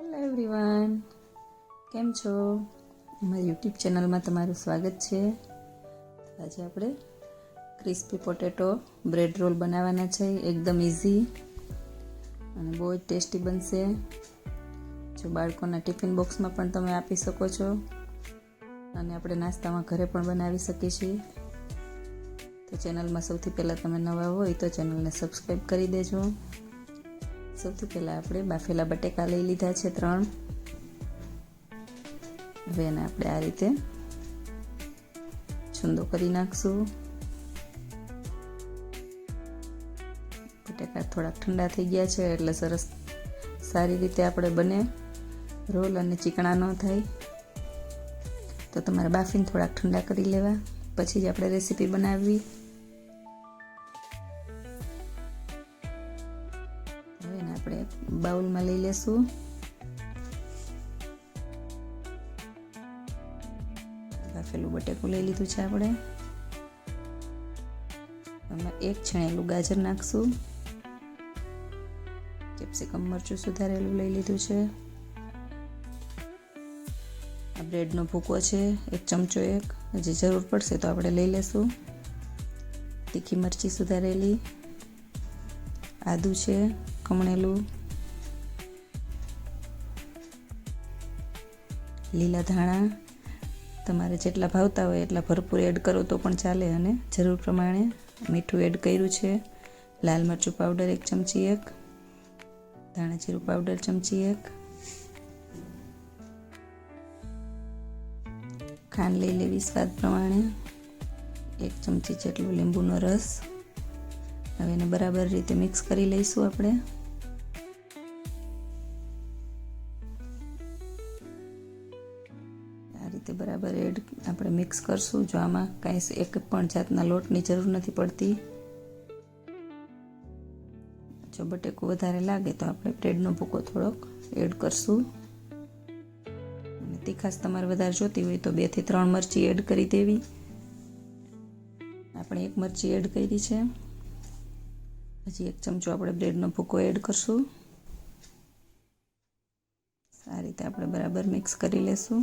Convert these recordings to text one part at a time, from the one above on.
Hello everyone, કેમ છો? અમારી યુટ્યુબ ચેનલમાં તમારું સ્વાગત છે. આજે આપણે ક્રિસ્પી પોટેટો બ્રેડ રોલ બનાવવાના છે. એકદમ ઇઝી અને બહુ જ ટેસ્ટી બનશે. જો બાળકોના ટિફિન બોક્સમાં પણ તમે આપી શકો છો અને આપણે નાસ્તામાં ઘરે પણ બનાવી શકીએ છીએ. તો ચેનલમાં સૌથી પહેલાં તમે નવા હોય તો ચેનલને સબસ્ક્રાઈબ કરી દેજો. સૌથી પહેલાં આપણે બાફેલા બટેકા લઈ લીધા છે 3. હવે એને આપણે આ રીતે છૂંદો કરી નાખશું. બટેકા થોડાક ઠંડા થઈ ગયા છે એટલે સરસ સારી રીતે આપણે બને રોલ અને ચીકણા ન થાય. તો તમારે બાફીને થોડાક ઠંડા કરી લેવા, પછી જ આપણે રેસીપી બનાવવી. હવે એને આપણે બાઉલમાં લઈ લેશું. બાફેલું બટેકું લઈ લીધું છે આપણે. એમાં 1 છીણેલું ગાજર નાખશું. કેપ્સિકમ મરચું સુધારેલું લઈ લીધું છે. આ બ્રેડનો ભૂકો છે 1 ચમચો. હજી જરૂર પડશે તો આપણે લઈ લેશું. તીખી મરચી સુધારેલી, આદું છે ખમણેલું, લીલા ધાણા તમારે જેટલા ભાવતા હોય એટલા ભરપૂર એડ કરો તો પણ ચાલે, અને જરૂર પ્રમાણે મીઠું એડ કર્યું છે. લાલ મરચું પાવડર 1 ચમચી, ધાણા જીરું પાવડર ચમચી 1, ખાંડ લઈ લેવી સ્વાદ પ્રમાણે, 1 ચમચી જેટલું લીંબુનો રસ. હવે એને બરાબર રીતે મિક્સ કરી લઈશું આપણે. આ રીતે બરાબર આપણે મિક્સ કરશું. જો આમાં કાંઈ એક પણ જાતના લોટની જરૂર નથી પડતી. જો બટેકું વધારે લાગે તો આપણે બ્રેડનો ભૂકો થોડોક એડ કરશું. અને તીખાશ તમારે વધારે જોતી હોય તો 2 થી 3 મરચી એડ કરી દેવી. આપણે 1 મરચી એડ કરી છે. હજી 1 ચમચો આપણે બ્રેડનો ભૂકો એડ કરશું. આ રીતે આપણે બરાબર મિક્સ કરી લેશું.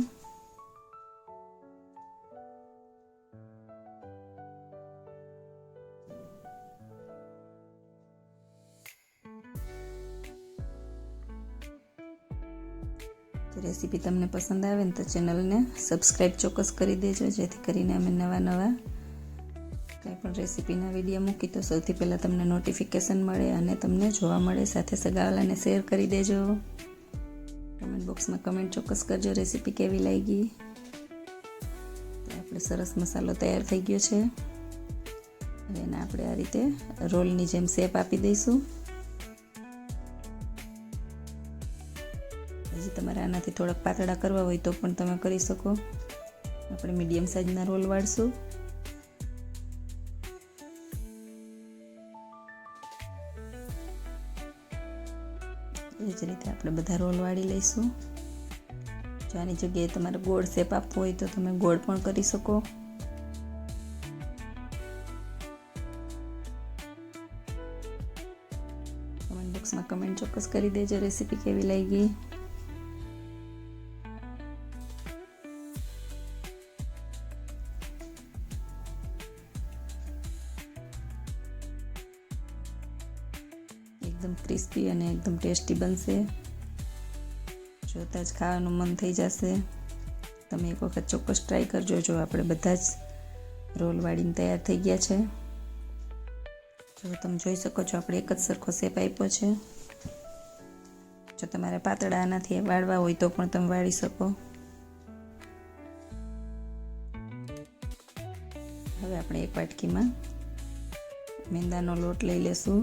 રેસીપી તમને પસંદ આવે ને તો ચેનલને સબસ્ક્રાઈબ ચોક્કસ કરી દેજો, જેથી કરીને અમે નવા કંઈ પણ રેસીપીના વિડીયો મૂકી તો સૌથી પહેલાં તમને નોટિફિકેશન મળે અને તમને જોવા મળે. સાથે સગાવાલાને શેર કરી દેજો. કમેન્ટ બોક્સમાં કમેન્ટ ચોક્કસ કરજો રેસીપી કેવી લાગી. આપણે સરસ મસાલો તૈયાર થઈ ગયો છે. હવે એને આપણે આ રીતે રોલની જેમ શેપ આપી દઈશું. હજી તમારે આનાથી થોડાક પાતળા કરવા હોય તો પણ તમે કરી શકો. આપણે મીડિયમ સાઇઝના રોલ વાળશું. એ જ રીતે આપણે બધા રોલ વાળી લઈશું. જો આની જગ્યાએ તમારે ગોળ શેપ આપવો હોય તો તમે ગોળ પણ કરી શકો. કમેન્ટ બોક્સમાં કમેન્ટ ચોક્કસ કરી દેજો રેસીપી કેવી લાગી. એકદમ ક્રિસ્પી અને એકદમ ટેસ્ટી બનશે. જોતાં જ ખાવાનું મન થઈ જશે. તમે એક વખત ચોક્કસ ટ્રાય કરજો. જો આપણે બધા જ રોલ વાળીને તૈયાર થઈ ગયા છે. જો તમે જોઈ શકો છો આપણે એક જ સરખો શેપ આપ્યો છે. જો તમારે પાતળા આનાથી વાળવા હોય તો પણ તમે વાળી શકો. હવે આપણે એક વાટકીમાં મેંદાનો લોટ લઈ લેશું,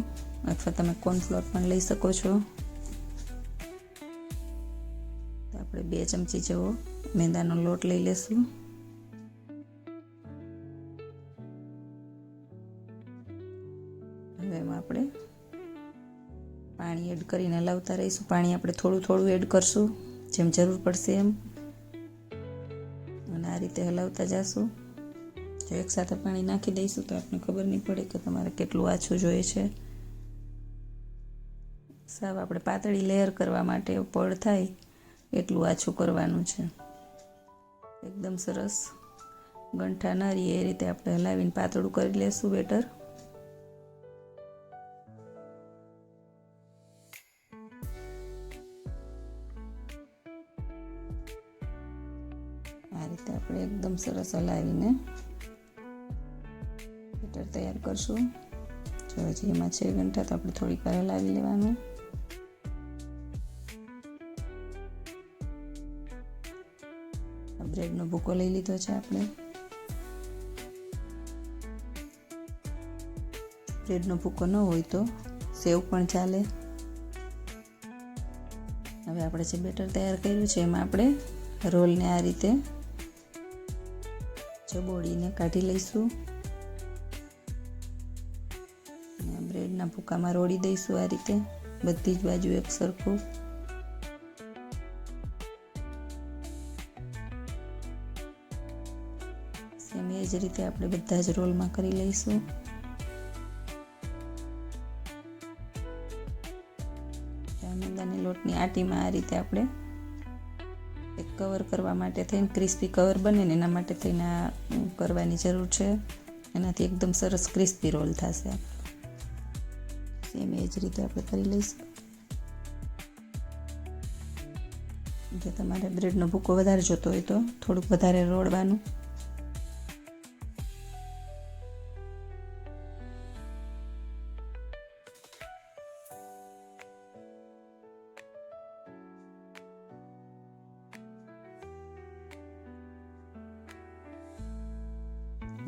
અથવા તમે કોર્નફ્લોર પણ લઈ શકો છો. તો આપણે 2 ચમચી જેવો મેંદાનો લોટ લઈ લેશું. હવે એમાં આપણે પાણી એડ કરીને હલાવતા રહીશું. પાણી આપણે થોડું થોડું એડ કરશું, જેમ જરૂર પડશે એમ, અને આ રીતે હલાવતા જશું. જો એકસાથે પાણી નાખી દઈશું તો આપણને ખબર નહીં પડે કે તમારે કેટલું આછું જોઈએ છે. સાવ આપણે પાતળી લેયર કરવા માટે પડ થાય એટલું આછું કરવાનું છે. એકદમ સરસ ગંઠા ન રહે એ રીતે આપણે હલાવીને પાતળું કરી લેશું બેટર. આ રીતે આપણે એકદમ સરસ હલાવીને બેટર તૈયાર કરશું. જો હજી એમાં છે ગંઠા તો આપણે થોડીક વાર હલાવી લેવાનું. બ્રેડનો ભૂકો લઈ લીધો છે આપણે. બ્રેડનો ભૂકો ન હોય તો સેવ પણ ચાલે. હવે આપણે જે બેટર તૈયાર કર્યું છે એમાં આપણે રોલને આ રીતે ચબોડીને કાઢી લઈશું અને બ્રેડના ભૂકામાં રોળી દઈશું આ રીતે બધી જ બાજુ એક સરખું. સેમ એ જ રીતે આપણે બધા જ રોલમાં કરી લઈશું. મેંદાની લોટની આટીમાં આ રીતે આપણે એક કવર કરવા માટે થઈને ક્રિસ્પી કવર બને ને એના માટે થઈને આ કરવાની જરૂર છે. એનાથી એકદમ સરસ ક્રિસ્પી રોલ થશે. સેમ એ જ રીતે આપણે કરી લઈશું. જો તમારે બ્રેડનો ભૂકો વધારે જોતો હોય તો થોડુંક વધારે રોળવાનું.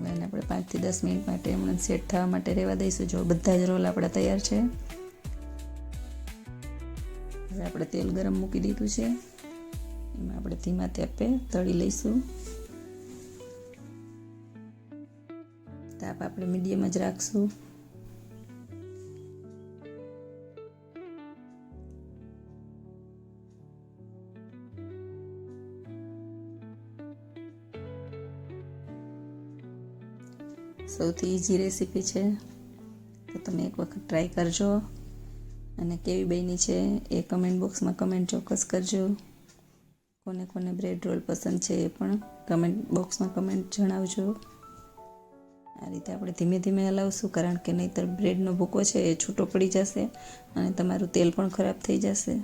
અને આપણે 5 થી 10 મિનિટ માટે એમણે સેટ થવા માટે રહેવા દઈશું. જો બધા જ રોલ આપણા તૈયાર છે. હવે આપણે તેલ ગરમ મૂકી દીધું છે. એમાં આપણે ધીમા તાપે તળી લઈશું. તાપ આપણે મીડિયમ જ રાખશું. સૌથી ઇઝી રેસીપી છે તો તમે એક વખત ટ્રાય કરજો અને કેવી બની છે એ કમેન્ટ બોક્સમાં કમેન્ટ ચોક્કસ કરજો. કોને કોને બ્રેડ રોલ પસંદ છે એ પણ કમેન્ટ બોક્સમાં કમેન્ટ જણાવજો. આ રીતે આપણે ધીમે ધીમે હલાવશું કારણ કે નહીંતર બ્રેડનો ભૂકો છે એ છૂટો પડી જશે અને તમારું તેલ પણ ખરાબ થઈ જશે.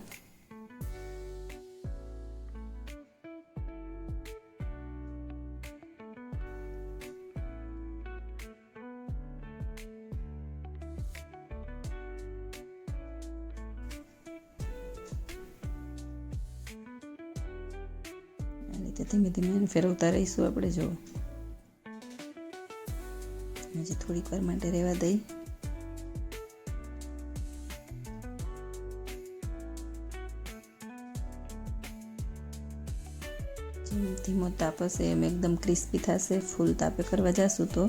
ધીમે ધીમે એને ફેરવતા રહીશું આપણે. જો હજી થોડીક વાર માટે રહેવા દઈ. જેમ ધીમો તાપ હશે એમ એકદમ ક્રિસ્પી થશે. ફૂલ તાપે કરવા જશું તો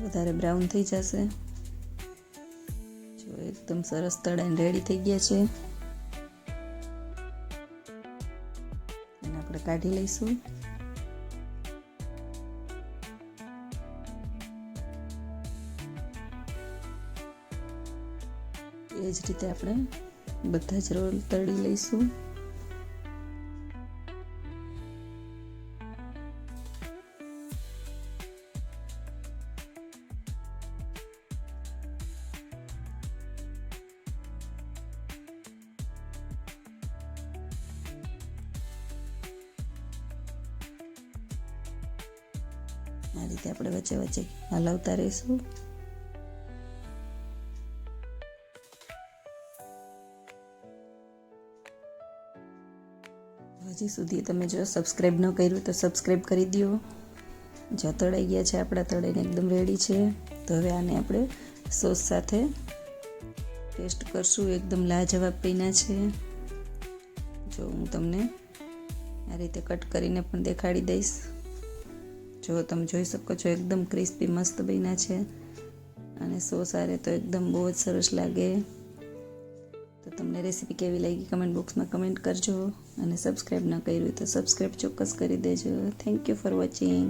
વધારે બ્રાઉન થઈ જશે. જો એકદમ સરસ તળાઈને રેડી થઈ ગયા છે. આપણે કાઢી લઈશું. એ જ રીતે આપણે બધા જ રોલ તળી લઈશું. આ રીતે આપણે વચ્ચે વચ્ચે હલાવતા રહીશું. હજી સુધી તમે જો સબસ્ક્રાઈબ ન કર્યું તો સબસ્ક્રાઈબ કરી દો. જો તળાઈ ગયા છે આપણા, તળાઈને એકદમ રેડી છે. તો હવે આને આપણે સોસ સાથે ટેસ્ટ કરશું. એકદમ લાજવાબ બન્યા છે. જો હું તમને આ રીતે કટ કરીને પણ દેખાડી દઈશ. જો તમે જોઈ શકો છો એકદમ ક્રિસ્પી મસ્ત બન્યા છે અને સોસ આરે તો એકદમ બહુ જ સરસ લાગે. તો તમને રેસીપી કેવી લાગી કમેન્ટ બોક્સમાં કમેન્ટ કરજો અને સબસ્ક્રાઈબ ન કર્યું તો સબસ્ક્રાઈબ ચોક્કસ કરી દેજો. Thank you for watching.